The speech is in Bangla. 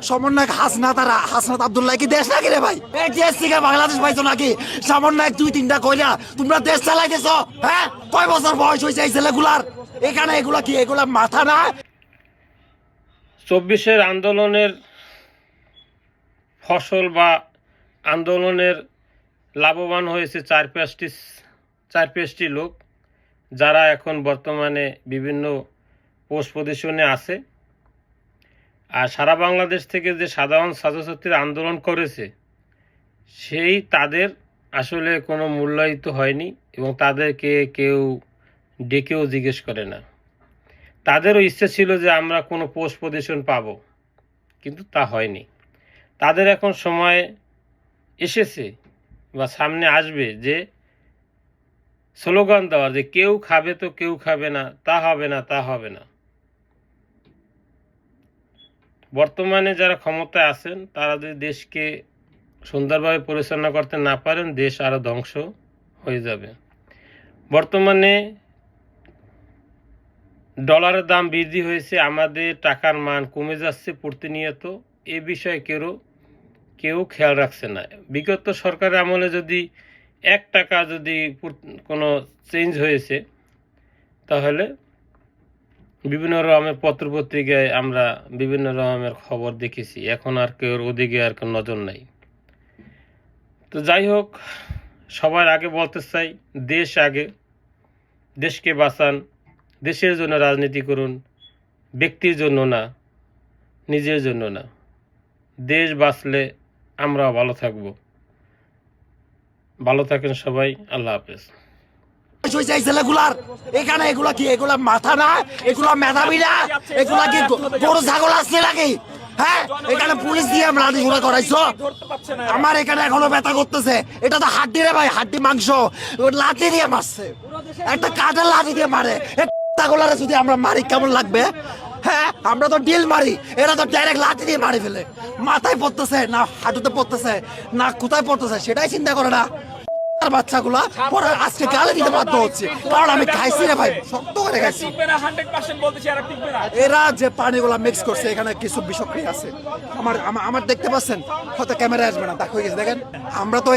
সমন্বয়ক হাসনাত আব্দুল্লাহ কি দেশ নাকি রে ভাই? এই দেশ থেকে বাংলাদেশ পাইছো নাকি? সমন্বয়ক 2-3টা কইলা তোমরা দেশ চালাইতেছ। হ্যাঁ, কয় বছর বয়স হয়েছে এই ছেলেগুলার? এখানে এগুলা কি, এগুলা মাথা না? 24-এর আন্দোলনের ফসল বা আন্দোলনের লাভবান হয়েছে চার পাঁচটি লোক, যারা এখন বর্তমানে বিভিন্ন পোস্ট পজিশনে আছে। আর সারা বাংলাদেশ থেকে যে সাধারণ ছাত্রছাত্রীরা আন্দোলন করেছে, সেই তাদের আসলে কোনো মূল্যায়িত হয়নি এবং তাদেরকে কেউ ডেকেও জিজ্ঞেস করে না। তাদেরও ইচ্ছে ছিল যে আমরা কোনো পোস্ট পজিশন পাব, কিন্তু তা হয়নি। তাদের এখন সময় এসেছে বা সামনে আসবে যে স্লোগান দেওয়ার, যে কেউ খাবে তো কেউ খাবে না, তা হবে না, তা হবে না। বর্তমানে যারা ক্ষমতায় আছেন তারা যদি দেশকে সুন্দরভাবে পরিচালনা করতে না পারেন, দেশ আরও ধ্বংস হয়ে যাবে। বর্তমানে ডলারের দাম বৃদ্ধি হয়েছে, আমাদের টাকার মান কমে যাচ্ছে প্রতিনিয়ত। এ বিষয়ে কেউ খেয়াল রাখছে না। বিগত সরকারের আমলে যদি 1 টাকা যদি কোনো চেঞ্জ হয়েছে, তাহলে বিভিন্ন রকমের পত্রপত্রিকায় আমরা বিভিন্ন রকমের খবর দেখেছি। এখন আর কেউ ওদিকে আর কেউ নজর নাই। তো যাই হোক, সবার আগে বলতে চাই, দেশ আগে, দেশকে বাঁচান, দেশের জন্য রাজনীতি করুন, ব্যক্তির জন্য না, নিজের জন্য না। দেশ বাঁচলে আমরাও ভালো থাকব। ভালো থাকেন সবাই, আল্লাহ হাফেজ। ছেলেগুলার এখানে এগুলা কি, এগুলা মাথা না? এগুলা মেধাবী না? এগুলা কি গরু ছাগল আসছে নাকি? হ্যাঁ, এখানে পুলিশ দিয়ে লাঠি ঘোড়া করাইছো। আমার এখানে এখনো ব্যথা করতেছে। এটা তো হাড্ডি রে ভাই, হাড্ডি মাংস। লাঠি দিয়ে মারছে, একটা কাঠের লাঠি দিয়ে মারে। ছাগলারে যদি আমরা মারি কেমন লাগবে? হ্যাঁ, আমরা তো ডিল মারি, এরা তো ডাইরেক্ট লাঠি দিয়ে মারি ফেলে। মাথায় পড়তেছে না, হাঁটুতে পড়তেছে না, কোথায় পড়তেছে সেটাই চিন্তা করে না। বাচ্চাগুলা পরে আজকে গালে দিতে বাধ্য হচ্ছে, কারণ আমি খাইছি রে ভাই, শক্ত করে খাইছি। এরা যে পানিগুলা মিক্স করছে, এখানে কিছু বিষক্রিয়া আছে। আমার দেখতে পাচ্ছেন, হয়তো ক্যামেরা আসবে না, তা হয়ে গেছে। দেখেন, আমরা তো